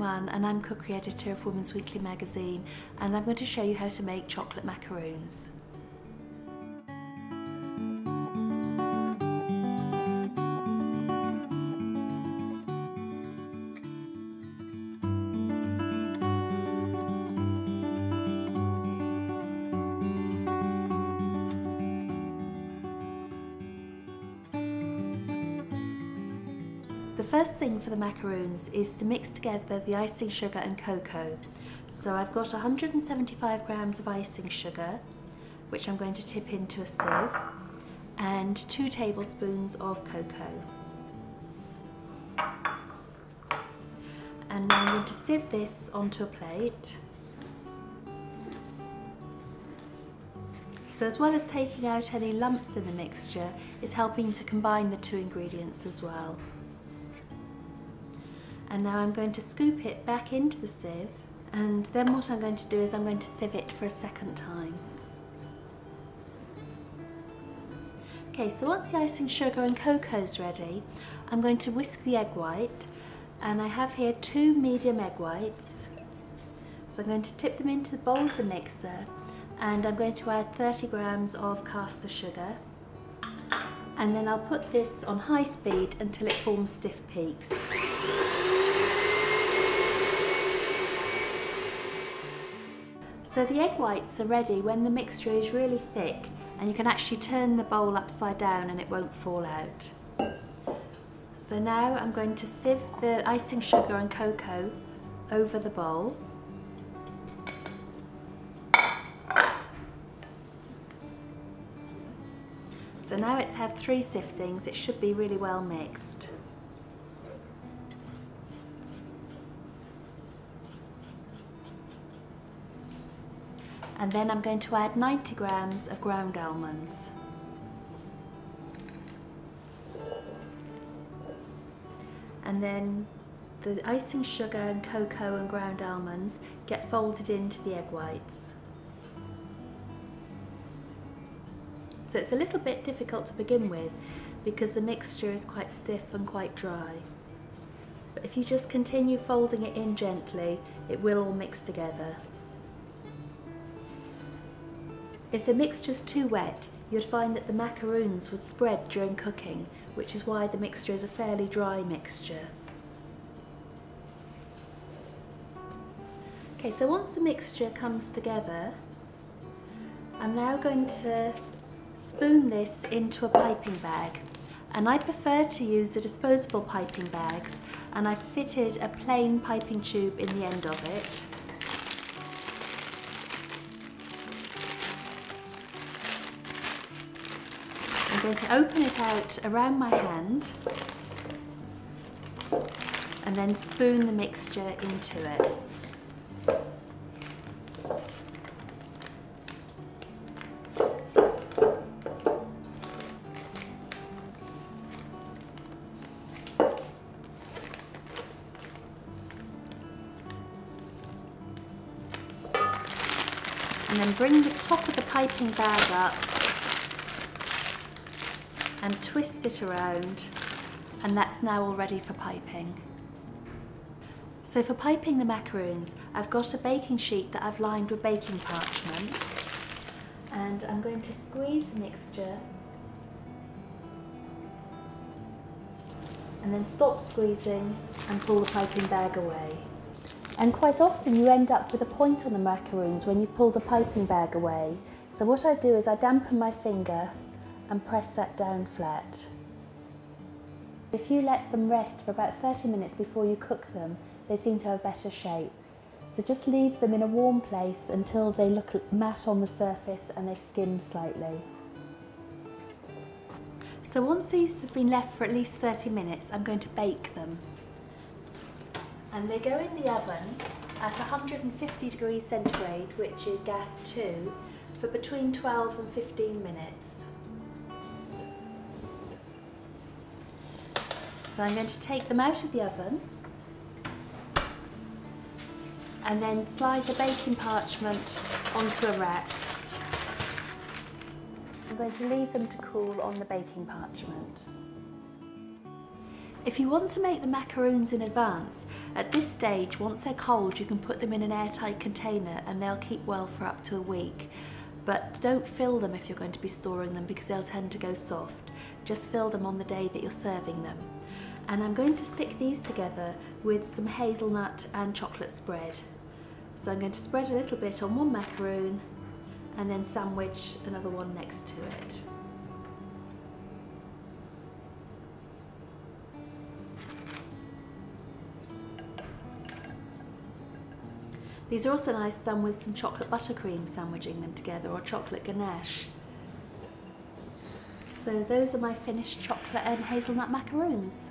everyone, and I'm cookery editor of Women's Weekly magazine, and I'm going to show you how to make chocolate macaroons. The first thing for the macaroons is to mix together the icing sugar and cocoa. So I've got 175 grams of icing sugar, which I'm going to tip into a sieve, and 2 tablespoons of cocoa. And now I'm going to sieve this onto a plate. So as well as taking out any lumps in the mixture, it's helping to combine the 2 ingredients as well. And now I'm going to scoop it back into the sieve, and then what I'm going to do is I'm going to sieve it for a second time. Okay, so once the icing sugar and cocoa's ready, I'm going to whisk the egg white, and I have here 2 medium egg whites. So I'm going to tip them into the bowl of the mixer, and I'm going to add 30 grams of caster sugar, and then I'll put this on high speed until it forms stiff peaks. So the egg whites are ready when the mixture is really thick, and you can actually turn the bowl upside down and it won't fall out. So now I'm going to sieve the icing sugar and cocoa over the bowl. So now it's had 3 siftings, it should be really well mixed. And then I'm going to add 90 grams of ground almonds. And then the icing sugar and cocoa and ground almonds get folded into the egg whites. So it's a little bit difficult to begin with because the mixture is quite stiff and quite dry. But if you just continue folding it in gently, it will all mix together. If the mixture's too wet, you'd find that the macaroons would spread during cooking, which is why the mixture is a fairly dry mixture. Okay, so once the mixture comes together, I'm now going to spoon this into a piping bag. And I prefer to use the disposable piping bags, and I've fitted a plain piping tube in the end of it. I'm going to open it out around my hand and then spoon the mixture into it. And then bring the top of the piping bag up and twist it around, and that's now all ready for piping. So for piping the macaroons, I've got a baking sheet that I've lined with baking parchment, and I'm going to squeeze the mixture and then stop squeezing and pull the piping bag away. And quite often you end up with a point on the macaroons when you pull the piping bag away. So what I do is I dampen my finger and press that down flat. If you let them rest for about 30 minutes before you cook them, they seem to have a better shape. So just leave them in a warm place until they look matte on the surface and they've skimmed slightly. So once these have been left for at least 30 minutes, I'm going to bake them. And they go in the oven at 150 degrees centigrade, which is gas 2, for between 12 and 15 minutes. So I'm going to take them out of the oven and then slide the baking parchment onto a rack. I'm going to leave them to cool on the baking parchment. If you want to make the macaroons in advance, at this stage, once they're cold, you can put them in an airtight container and they'll keep well for up to a week. But don't fill them if you're going to be storing them because they'll tend to go soft. Just fill them on the day that you're serving them. And I'm going to stick these together with some hazelnut and chocolate spread. So I'm going to spread a little bit on one macaroon and then sandwich another one next to it. These are also nice done with some chocolate buttercream, sandwiching them together, or chocolate ganache. So those are my finished chocolate and hazelnut macaroons.